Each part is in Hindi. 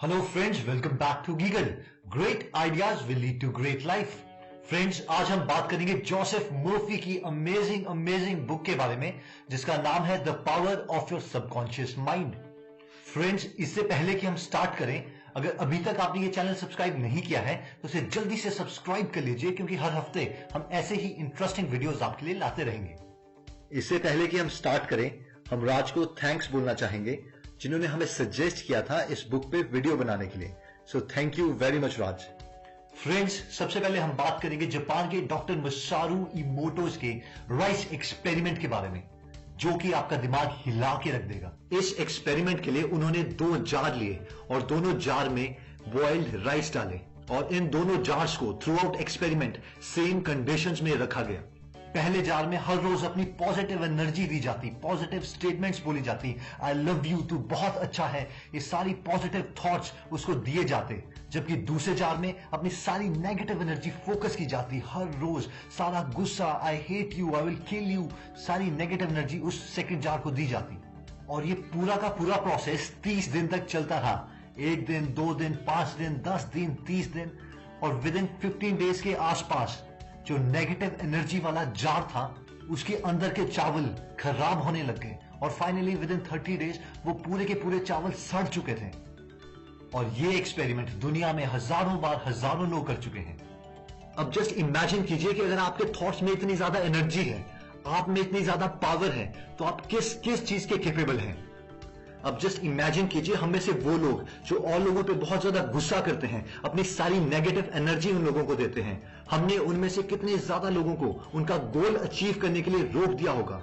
Hello friends, welcome back to गीगल। Great ideas will lead to great life. Friends, आज हम बात करेंगे जोसेफ मर्फी की अमेजिंग बुक के बारे में, जिसका नाम है the power of your subconscious mind. Friends, इससे पहले कि हम स्टार्ट करें, अगर अभी तक आपने ये चैनल सब्सक्राइब नहीं किया है तो इसे जल्दी से सब्सक्राइब कर लीजिए, क्योंकि हर हफ्ते हम ऐसे ही इंटरेस्टिंग वीडियोस आपके लिए लाते रहेंगे। इससे पहले कि हम स्टार्ट करें, हम राज को थैंक्स बोलना चाहेंगे, जिन्होंने हमें सजेस्ट किया था इस बुक पे वीडियो बनाने के लिए। So thank you very much Raj. Friends, सबसे पहले हम बात करेंगे जापान के डॉक्टर मसारू इमोटोज के राइस एक्सपेरिमेंट के बारे में, जो कि आपका दिमाग हिला के रख देगा। इस एक्सपेरिमेंट के लिए उन्होंने 2 जार लिए और दोनों जार में बॉइल्ड राइस डाले, और इन दोनों जार्स को through out experiment same conditions में रखा गया। पहले जार में हर रोज अपनी पॉजिटिव एनर्जी दी जाती, पॉजिटिव स्टेटमेंट्स बोली जाती, आई लव यू, तू बहुत अच्छा है, ये सारी पॉजिटिव थॉट्स उसको दिए जाते। जबकि दूसरे जार में अपनी सारी नेगेटिव एनर्जी फोकस की जाती। हर रोज सारा गुस्सा, I hate you, I will kill you, सारी नेगेटिव एनर्जी उस सेकंड जार को दी जाती। और ये पूरा का पूरा प्रोसेस 30 दिन तक चलता रहा। 1 दिन, 2 दिन, 5 दिन, 10 दिन, 30 दिन, और विद इन 15 डेज के आसपास जो नेगेटिव एनर्जी वाला जार था, उसके अंदर के चावल खराब होने लग गए, और फाइनली विद इन 30 डेज वो पूरे के पूरे चावल सड़ चुके थे। और ये एक्सपेरिमेंट दुनिया में हजारों बार हजारों लोग कर चुके हैं। अब जस्ट इमेजिन कीजिए कि अगर आपके थॉट्स में इतनी ज्यादा एनर्जी है, आप में इतनी ज्यादा पावर है, तो आप किस किस चीज के कैपेबल हैं। अब जस्ट इमेजिन कीजिए, हम में से वो लोग जो और लोगों पे बहुत ज्यादा गुस्सा करते हैं, अपनी सारी नेगेटिव एनर्जी उन लोगों को देते हैं, हमने उनमें से कितने ज्यादा लोगों को उनका गोल अचीव करने के लिए रोक दिया होगा।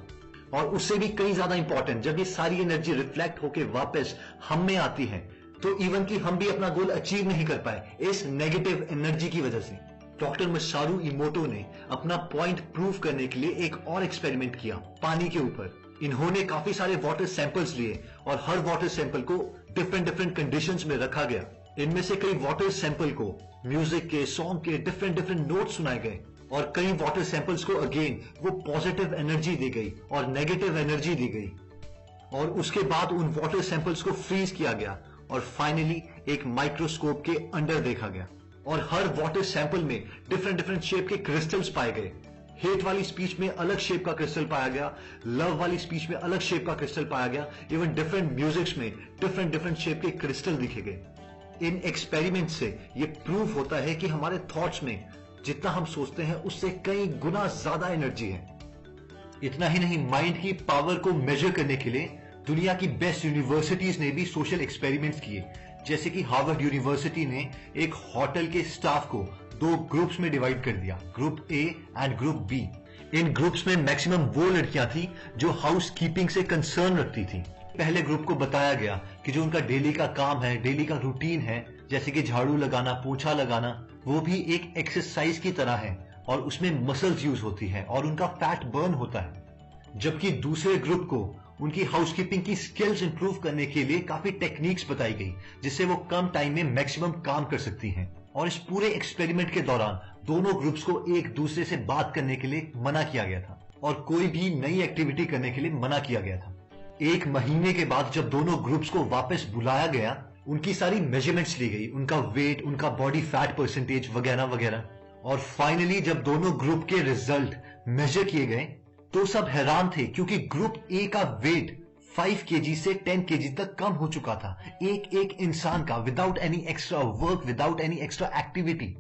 और उससे भी कहीं ज्यादा इंपॉर्टेंट, जब ये सारी एनर्जी रिफ्लेक्ट होकर वापस हम में आती है, तो इवन कि हम भी अपना गोल अचीव नहीं कर पाए इस नेगेटिव एनर्जी की वजह से। डॉक्टर मसारू इमोटो ने अपना पॉइंट प्रूव करने के लिए एक और एक्सपेरिमेंट किया पानी के ऊपर। इन्होंने काफी सारे वाटर सैंपल्स लिए और हर वाटर सैंपल को डिफरेंट कंडीशंस में रखा गया। इनमें से कई वाटर सैंपल को म्यूजिक के, सॉन्ग के डिफरेंट नोट्स सुनाए गए, और कई वाटर सैंपल्स को अगेन वो पॉजिटिव एनर्जी दी गई और नेगेटिव एनर्जी दी गई। और उसके बाद उन वाटर सैंपल्स को फ्रीज किया गया और फाइनली एक माइक्रोस्कोप के अंदर देखा गया, और हर वाटर सैंपल में डिफरेंट शेप के क्रिस्टल्स पाए गए। हेट वाली स्पीच में अलग शेप का क्रिस्टल पाया गया, लव वाली स्पीच में अलग शेप का क्रिस्टल पाया गया, इवन डिफरेंट म्यूजिक्स में डिफरेंट शेप के क्रिस्टल दिखे गए। इन एक्सपेरिमेंट से ये प्रूव होता है कि हमारे थॉट्स में जितना हम सोचते हैं उससे कई गुना ज्यादा एनर्जी है। इतना ही नहीं, माइंड की पावर को मेजर करने के लिए दुनिया की बेस्ट यूनिवर्सिटीज ने भी सोशल एक्सपेरिमेंट्स किए। जैसे कि हार्वर्ड यूनिवर्सिटी ने एक होटल के स्टाफ को 2 ग्रुप्स में डिवाइड कर दिया, group A and group B. इन ग्रुप्स में मैक्सिमम वो लड़कियां थी जो हाउस कीपिंग से कंसर्न रखती थी। पहले ग्रुप को बताया गया कि जो उनका डेली का काम है, डेली का रूटीन है, जैसे कि झाड़ू लगाना, पोछा लगाना, वो भी एक एक्सरसाइज की तरह है, और उसमें मसल्स यूज होती है और उनका फैट बर्न होता है। जबकि दूसरे ग्रुप को उनकी हाउसकीपिंग की स्किल्स इंप्रूव करने के लिए काफी टेक्निक्स बताई गई, जिससे वो कम टाइम में मैक्सिमम काम कर सकती हैं। और इस पूरे एक्सपेरिमेंट के दौरान दोनों ग्रुप्स को एक दूसरे से बात करने के लिए मना किया गया था, और कोई भी नई एक्टिविटी करने के लिए मना किया गया था। 1 महीने के बाद जब दोनों ग्रुप्स को वापस बुलाया गया, उनकी सारी मेजरमेंट्स ली गई, उनका वेट, उनका बॉडी फैट परसेंटेज वगैरह वगैरह। और फाइनली जब दोनों ग्रुप के रिजल्ट मेजर किए गए तो सब हैरान थे, क्योंकि ग्रुप ए का वेट 5 kg से 10 kg तक कम हो चुका था, एक इंसान का, without any extra work, without any extra activity.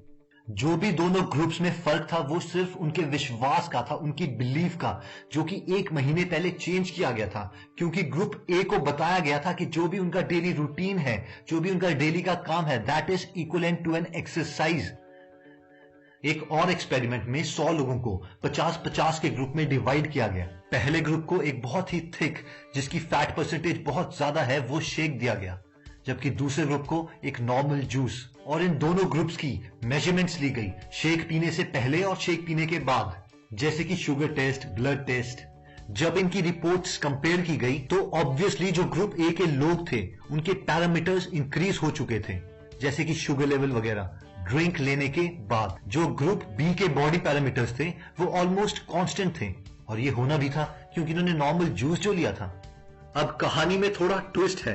जो भी दोनों ग्रुप्स में फर्क था वो सिर्फ उनके विश्वास का था, उनकी बिलीफ का, जो कि 1 महीने पहले चेंज किया गया था। क्योंकि ग्रुप ए को बताया गया था कि जो भी उनका डेली रूटीन है, जो भी उनका डेली का काम है, that is equivalent to an exercise. एक और एक्सपेरिमेंट में 100 लोगों को 50-50 के ग्रुप में डिवाइड किया गया। पहले ग्रुप को एक बहुत ही थिक, जिसकी फैट परसेंटेज बहुत ज्यादा है, वो शेक दिया गया, जबकि दूसरे ग्रुप को एक नॉर्मल जूस। और इन दोनों ग्रुप्स की मेजरमेंट्स ली गई, शेक पीने से पहले और शेक पीने के बाद, जैसे कि शुगर टेस्ट, ब्लड टेस्ट। जब इनकी रिपोर्ट्स कंपेयर की गई तो ऑब्वियसली जो ग्रुप ए के लोग थे उनके पैरामीटर्स इंक्रीज हो चुके थे, जैसे कि शुगर लेवल वगैरह, ड्रिंक लेने के बाद। जो ग्रुप बी के बॉडी पैरामीटर्स थे वो ऑलमोस्ट कांस्टेंट थे, और ये होना भी था क्योंकि इन्होंने नॉर्मल जूस जो लिया था। अब कहानी में थोड़ा ट्विस्ट है।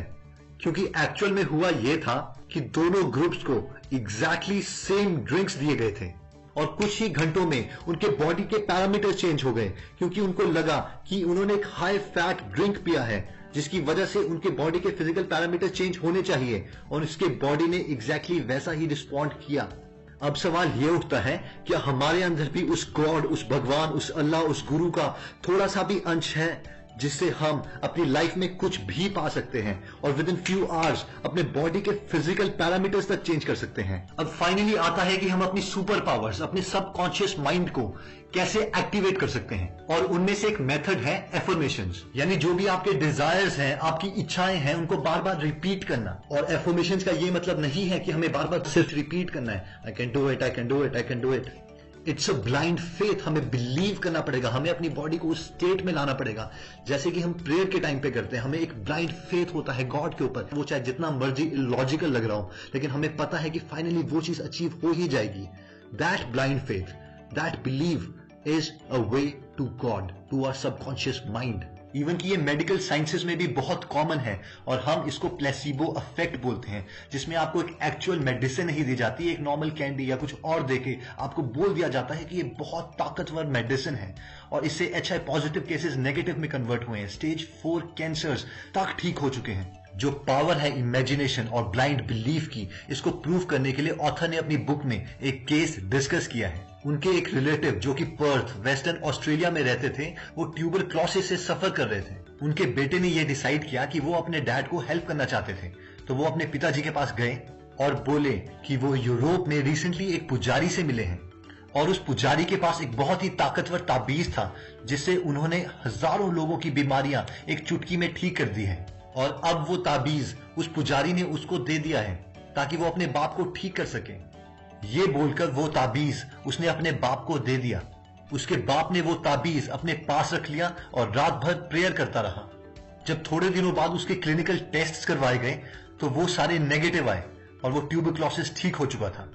क्योंकि एक्चुअल में हुआ यह था कि दोनों ग्रुप्स को एग्जैक्टली सेम ड्रिंक्स दिए गए थे और कुछ ही घंटों में उनके बॉडी के पैरामीटर चेंज हो गए, क्योंकि उनको लगा कि उन्होंने एक हाई फैट ड्रिंक पिया है जिसकी वजह से उनके बॉडी के फिजिकल पैरामीटर चेंज होने चाहिए और उसके बॉडी ने एग्जैक्टली वैसा ही रिस्पॉन्ड किया। अब सवाल यह उठता है कि हमारे अंदर भी उस गॉड, उस भगवान, उस अल्लाह, उस गुरु का थोड़ा सा भी अंश है जिससे हम अपनी लाइफ में कुछ भी पा सकते हैं और विद इन फ्यू आवर्स अपने बॉडी के फिजिकल पैरामीटर्स तक चेंज कर सकते हैं। अब फाइनली आता है कि हम अपनी सुपर पावर्स, अपने सबकॉन्शियस माइंड को कैसे एक्टिवेट कर सकते हैं, और उनमें से एक मेथड है एफर्मेशंस, यानी जो भी आपके डिजायर्स हैं, आपकी इच्छाएं हैं, उनको बार बार रिपीट करना। और एफर्मेशंस का ये मतलब नहीं है कि हमें बार बार सिर्फ रिपीट करना है, I can do it, I can do it, I can do it. It's a blind faith, हमें बिलीव करना पड़ेगा, हमें अपनी बॉडी को उस स्टेट में लाना पड़ेगा जैसे कि हम प्रेयर के टाइम पे करते हैं। हमें एक ब्लाइंड फेथ होता है गॉड के ऊपर, वो चाहे जितना मर्जी इलॉजिकल लग रहा हो, लेकिन हमें पता है कि फाइनली वो चीज अचीव हो ही जाएगी। That blind faith, that believe is a way to God, to our subconscious mind. Even कि ये मेडिकल साइंसेस में भी बहुत कॉमन है और हम इसको प्लेसिबो इफेक्ट बोलते हैं, जिसमें आपको एक एक्चुअल मेडिसिन नहीं दी जाती, एक नॉर्मल कैंडी या कुछ और देके आपको बोल दिया जाता है कि ये बहुत ताकतवर मेडिसिन है और इससे HIV पॉजिटिव केसेस नेगेटिव में कन्वर्ट हुए हैं, स्टेज 4 कैंसर्स तक ठीक हो चुके हैं। जो पावर है इमेजिनेशन और ब्लाइंड बिलीफ की, इसको प्रूव करने के लिए ऑथर ने अपनी बुक में एक केस डिस्कस किया है। उनके एक रिलेटिव जो कि पर्थ, वेस्टर्न ऑस्ट्रेलिया में रहते थे, वो ट्यूबरक्लोसिस से सफर कर रहे थे। उनके बेटे ने यह डिसाइड किया कि वो अपने डैड को हेल्प करना चाहते थे, तो वो अपने पिताजी के पास गए और बोले कि वो यूरोप में रिसेंटली एक पुजारी से मिले हैं और उस पुजारी के पास एक बहुत ही ताकतवर ताबीज था जिससे उन्होंने हजारों लोगों की बीमारियां एक चुटकी में ठीक कर दी है। और अब वो ताबीज उस पुजारी ने उसको दे दिया है ताकि वो अपने बाप को ठीक कर सके। ये बोलकर वो ताबीज उसने अपने बाप को दे दिया। उसके बाप ने वो ताबीज अपने पास रख लिया और रात भर प्रेयर करता रहा। जब थोड़े दिनों बाद उसके क्लिनिकल टेस्ट्स करवाए गए तो वो सारे नेगेटिव आए और वो ट्यूबरक्लोसिस ठीक हो चुका था।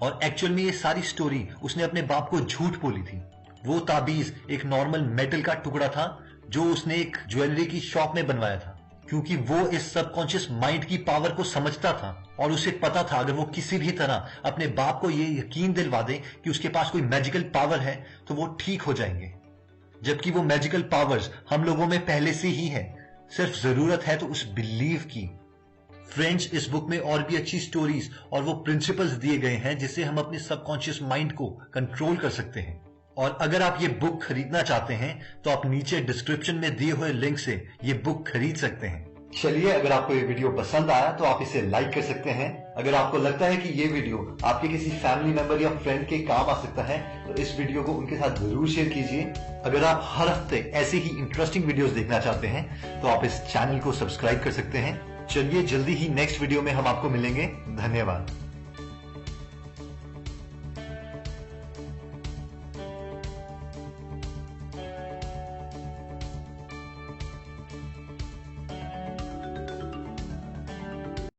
और एक्चुअल में ये सारी स्टोरी उसने अपने बाप को झूठ बोली थी। वो ताबीज एक नॉर्मल मेटल का टुकड़ा था जो उसने एक ज्वेलरी की शॉप में बनवाया था, क्योंकि वो इस सबकॉन्शियस माइंड की पावर को समझता था और उसे पता था अगर वो किसी भी तरह अपने बाप को ये यकीन दिलवा दे कि उसके पास कोई मैजिकल पावर है तो वो ठीक हो जाएंगे। जबकि वो मैजिकल पावर्स हम लोगों में पहले से ही है, सिर्फ जरूरत है तो उस बिलीव की। फ्रेंड्स, इस बुक में और भी अच्छी स्टोरीज और वो प्रिंसिपल्स दिए गए हैं जिससे हम अपने सबकॉन्शियस माइंड को कंट्रोल कर सकते हैं। और अगर आप ये बुक खरीदना चाहते हैं तो आप नीचे डिस्क्रिप्शन में दिए हुए लिंक से ये बुक खरीद सकते हैं। चलिए, अगर आपको ये वीडियो पसंद आया तो आप इसे लाइक कर सकते हैं। अगर आपको लगता है कि ये वीडियो आपके किसी फैमिली मेंबर या फ्रेंड के काम आ सकता है तो इस वीडियो को उनके साथ जरूर शेयर कीजिए। अगर आप हर हफ्ते ऐसी ही इंटरेस्टिंग वीडियोस देखना चाहते हैं तो आप इस चैनल को सब्सक्राइब कर सकते हैं। चलिए, जल्दी ही नेक्स्ट वीडियो में हम आपको मिलेंगे। धन्यवाद।